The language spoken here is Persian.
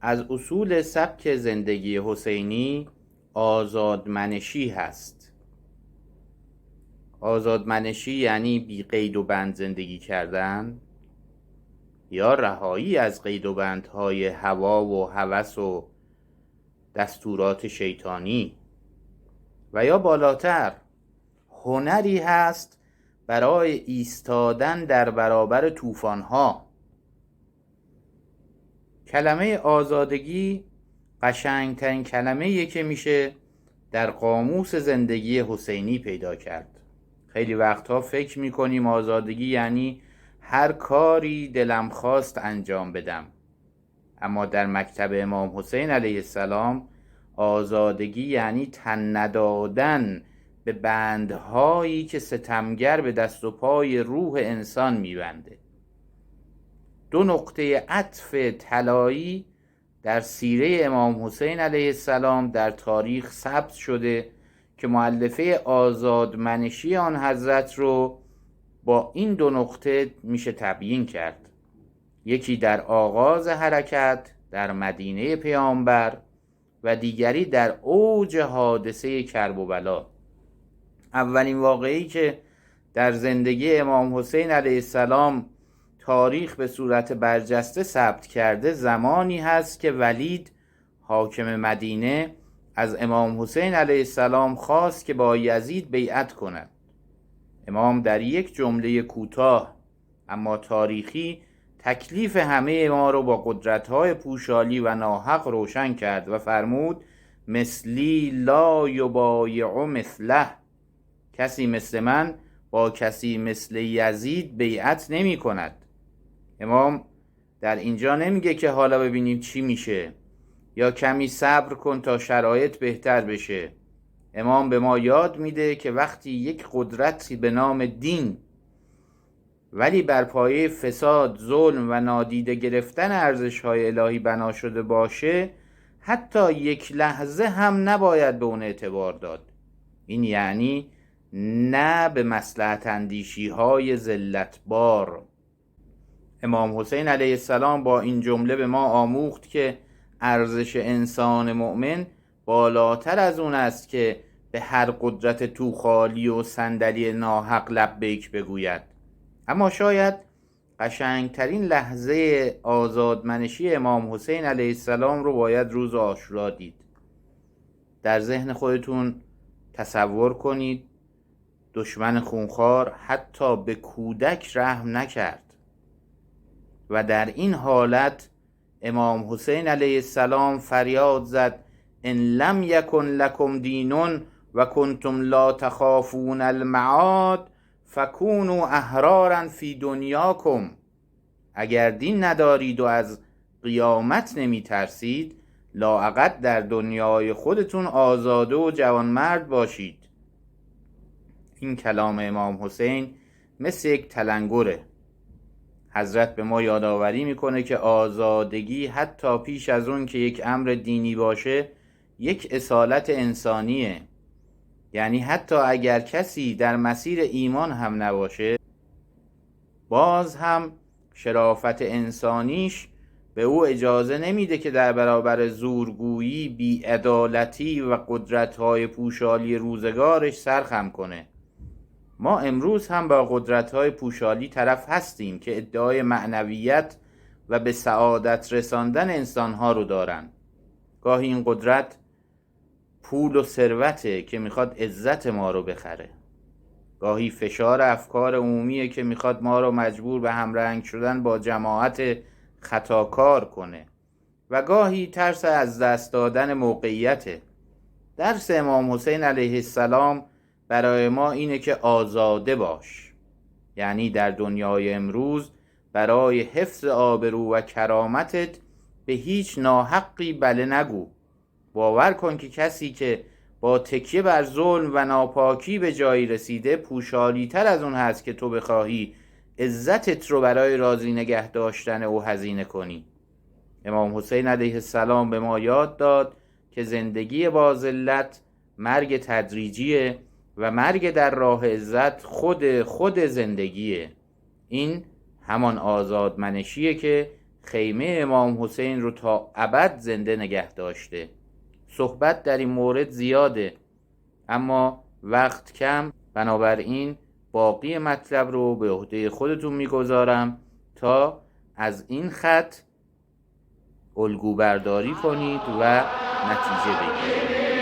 از اصول سبک زندگی حسینی آزادمنشی هست. آزادمنشی یعنی بی قید و بند زندگی کردن یا رهایی از قید و بندهای هوا و هوس و دستورات شیطانی، و یا بالاتر هنری هست برای ایستادن در برابر طوفان‌ها. کلمه آزادگی قشنگترین کلمه‌ایه که میشه در قاموس زندگی حسینی پیدا کرد. خیلی وقتها فکر میکنیم آزادگی یعنی هر کاری دلم خواست انجام بدم، اما در مکتب امام حسین علیه السلام آزادگی یعنی تن ندادن به بندهایی که ستمگر به دست و پای روح انسان میبنده. دو نقطه عطف طلایی در سیره امام حسین علیه السلام در تاریخ ثبت شده که مؤلفه آزادمنشی آن حضرت رو با این دو نقطه میشه تبیین کرد. یکی در آغاز حرکت در مدینه پیامبر و دیگری در اوج حادثه کرب و بلا. اولین واقعی که در زندگی امام حسین علیه السلام تاریخ به صورت برجسته ثبت کرده زمانی هست که ولید حاکم مدینه از امام حسین علیه السلام خواست که با یزید بیعت کند. امام در یک جمله کوتاه اما تاریخی تکلیف همه ما رو با قدرت‌های پوشالی و ناحق روشن کرد و فرمود مثلی لا یبایع مثله، کسی مثل من با کسی مثل یزید بیعت نمی کند. امام در اینجا نمیگه که حالا ببینیم چی میشه یا کمی صبر کن تا شرایط بهتر بشه. امام به ما یاد میده که وقتی یک قدرتی به نام دین ولی بر پایه فساد، ظلم و نادیده گرفتن ارزش‌های الهی بنا شده باشه، حتی یک لحظه هم نباید به اون اعتبار داد. این یعنی نه به مصلحت اندیشی‌های ذلتبار. امام حسین علیه السلام با این جمله به ما آموخت که ارزش انسان مؤمن بالاتر از اون است که به هر قدرت توخالی و صندلی ناحق لبیک بگوید. اما شاید قشنگترین لحظه آزادمنشی امام حسین علیه السلام رو باید روز عاشورا دید. در ذهن خودتون تصور کنید دشمن خونخوار حتی به کودک رحم نکرد و در این حالت امام حسین علیه السلام فریاد زد ان لم یکن لکم دینون و کنتم لا تخافون المعاد فکونوا احرارا فی دنیاکم. اگر دین ندارید و از قیامت نمی ترسید، لااقل در دنیای خودتون آزاده و جوانمرد باشید. این کلام امام حسین مثل یک تلنگره. حضرت به ما یادآوری میکنه که آزادگی حتی پیش از اون که یک امر دینی باشه یک اصالت انسانیه. یعنی حتی اگر کسی در مسیر ایمان هم نباشه، باز هم شرافت انسانیش به او اجازه نمیده که در برابر زورگویی، بی‌عدالتی و قدرت‌های پوشالی روزگارش سرخم کنه. ما امروز هم با قدرت‌های پوشالی طرف هستیم که ادعای معنویت و به سعادت رساندن انسان‌ها رو دارن. گاهی این قدرت پول و ثروته که میخواد عزت ما رو بخره. گاهی فشار افکار عمومیه که میخواد ما رو مجبور به همرنگ شدن با جماعت خطاکار کنه و گاهی ترس از دست دادن موقعیته. درس امام حسین علیه السلام برای ما اینه که آزاده باش، یعنی در دنیای امروز برای حفظ آبرو و کرامتت به هیچ ناحقی بله نگو. باور کن که کسی که با تکیه بر ظلم و ناپاکی به جایی رسیده پوشالی تر از اون هست که تو بخواهی عزتت رو برای راضی نگه داشتن او هزینه کنی. امام حسین علیه السلام به ما یاد داد که زندگی با ذلت مرگ تدریجیه و مرگ در راه عزت خود زندگیه. این همان آزادمنشیه که خیمه امام حسین رو تا ابد زنده نگه داشته. صحبت در این مورد زیاده اما وقت کم، بنابراین باقی مطلب رو به عهده خودتون میگذارم تا از این خط الگو برداری کنید و نتیجه بگیرید.